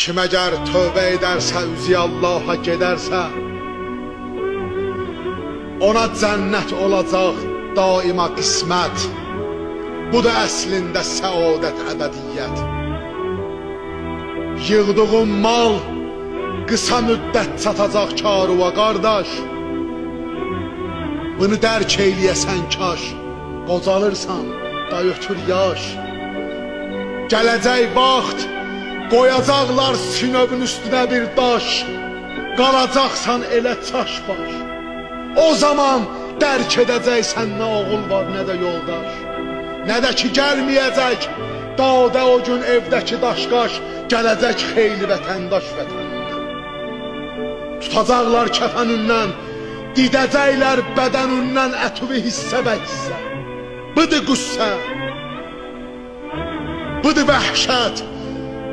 Kim əgər tövbə edərsə, üzü Allaha gedərsə, ona cənnət olacaq daima qismət. Bu da əslində səadət əbədiyyət. Yığdığın mal qısa müddət çatacaq karuva qardaş. Bunu dərk eyləyəsən kaş, qocalırsan da ötür yaş. Gələcək vaxt qoyacaqlar sinövün üstünə bir daş, qalacaqsan elə çaş baş. O zaman dərk edəcəksən nə oğul var, nə də yoldaş. Nə də ki gəlməyəcək dağda o gün evdəki daşqaş, gələcək xeyli vətəndaş vətənindən. Tutacaqlar kəfənindən, didəcəklər bədənindən ətüvi hissə və hissə. Budur qüssə, budur vəhşət,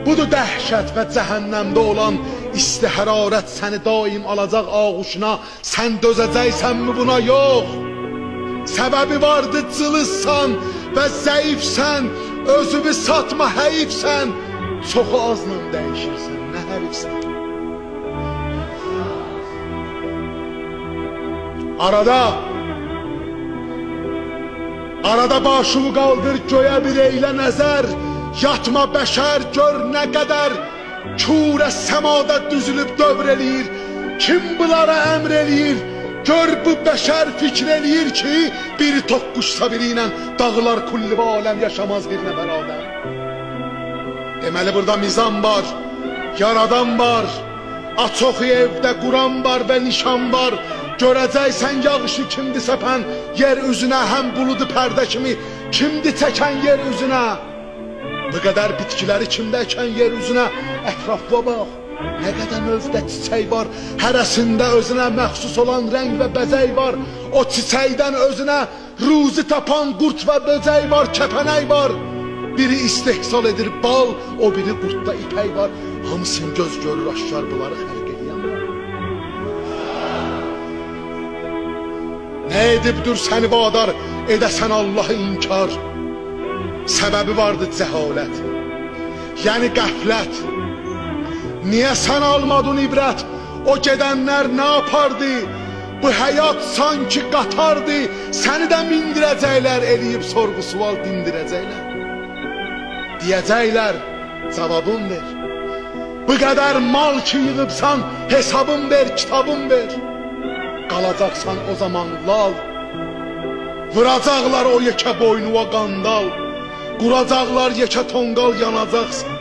budur dəhşət və cəhənnəmdə olan isti hərarət səni daim alacaq ağuşuna. Sən dözəcəksənmi buna? Yox. Səbəbi vardı, cılızsan və zəifsən, özünü satma həyifsən, çoxu azla dəyişirsən, nə hərifsən. Arada başını qaldır göyə bir eylə nəzər. Yatma bəşər, gör nə qədər kürə səmada düzülüb dövr eləyir. Kim bunlara əmr eləyir? Gör bu bəşər fikr eləyir ki, biri toqquşsa biri ilə dağlar kulli və aləm yaşamaz bir nəfər adəm. Deməli burada mizan var, yaradan var, açoxi evdə Quran var və nişan var. Görəcəksən yağışı kimdi səpən yer üzünə, həm buludu pərdə kimi kimdi çəkən yer üzünə. Bu qədər bitkiləri kimdə əkən yer üzünə. Ətrafına bax, nə qədər növdə çiçək var, hərəsində özünə məxsus olan rəng və bəzək var. O çiçəkdən özünə ruzi tapan qurt və böcək var, kəpənək var. Biri istehsal edir bal, o biri qurtda ipək var. Hamısın göz görür aşkar bunları xəlq edən var. Nə edibdir səni vadar edəsən Allah'ı inkar? Səbəbi vardı cəhalət, yəni qəflət. Niyə sən almadın ibrət? O gedənlər nə yapardı? Bu həyat sanki qatardı. Səni də mindirəcəklər, eləyib sorğu sual dindirəcəklər. Deyəcəklər, cavabın ver. Bu qədər mal ki yığıbsan, hesabın ver, kitabın ver. Qalacaqsan o zaman lal. Vuracaqlar o yekə boynuva qandal. Quracaqlar yekə tonqal, yanacaqsan.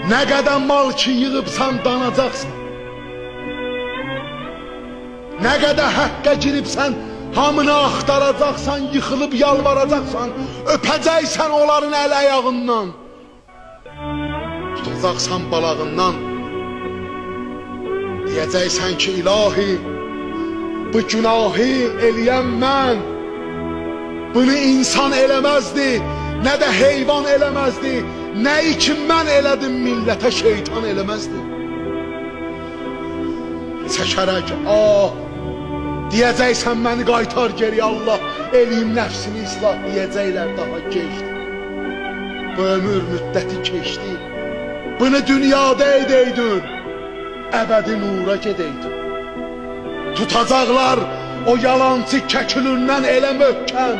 Nə qədər mal ki yığıbsan, danacaqsan. Nə qədər həqqə giribsən, hamını axtaracaqsan. Yıxılıb yalvaracaqsan, öpəcəksən onların əl ayağından. Tutacaqsan balağından. Deyəcəksən ki ilahi, bu günahı eləyən mən. Bunu insan eləməzdi, nə də heyvan eləməzdi. Nə için mən elədim, millətə şeytan eləməzdi. Çəkərək deyəcəksən məni qaytar geri Allah, eləyim nəfsini islah, deyəcəklər daha geçdi. Bu ömür müddəti keçdi. Bunu dünyada edeydin, əbədi nura gedeydin. Tutacaqlar o yalancı kəkülündən elə möhkəm,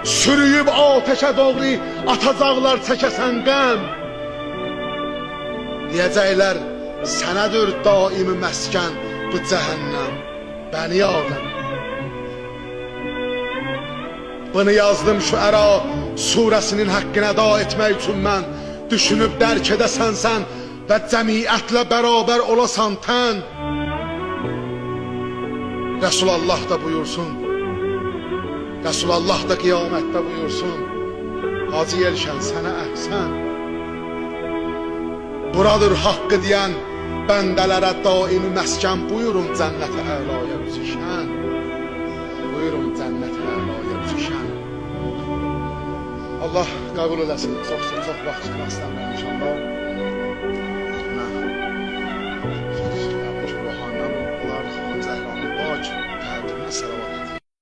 sürüyüb ateşə doğru atacaqlar çəkəsən qəm. Deyəcəklər sənədir daimi məskən bu cəhənnəm, bəni Adəm. Bunu yazdım Şüəra surəsinin haqqını əda etmək üçün mən. Düşünüb dərk edəsən sən və cəmiyyətlə bərabər olasan tən. Resulullah da buyursun, Resulullah da qiyamətdə buyursun, Hacı Elşən sənə əhsən. Buradır haqqı deyən bəndələrə daimi məskən. Buyurun cənnət-i əlaya üzüşən. Buyurun cənnət-i əlaya üzüşən. Allah qəbul eləsin. Çox vaxt çıxmaq istəmirəm inşallah. Ruhandan, onlar xanım Zəhranın bak, təbrinə salavat.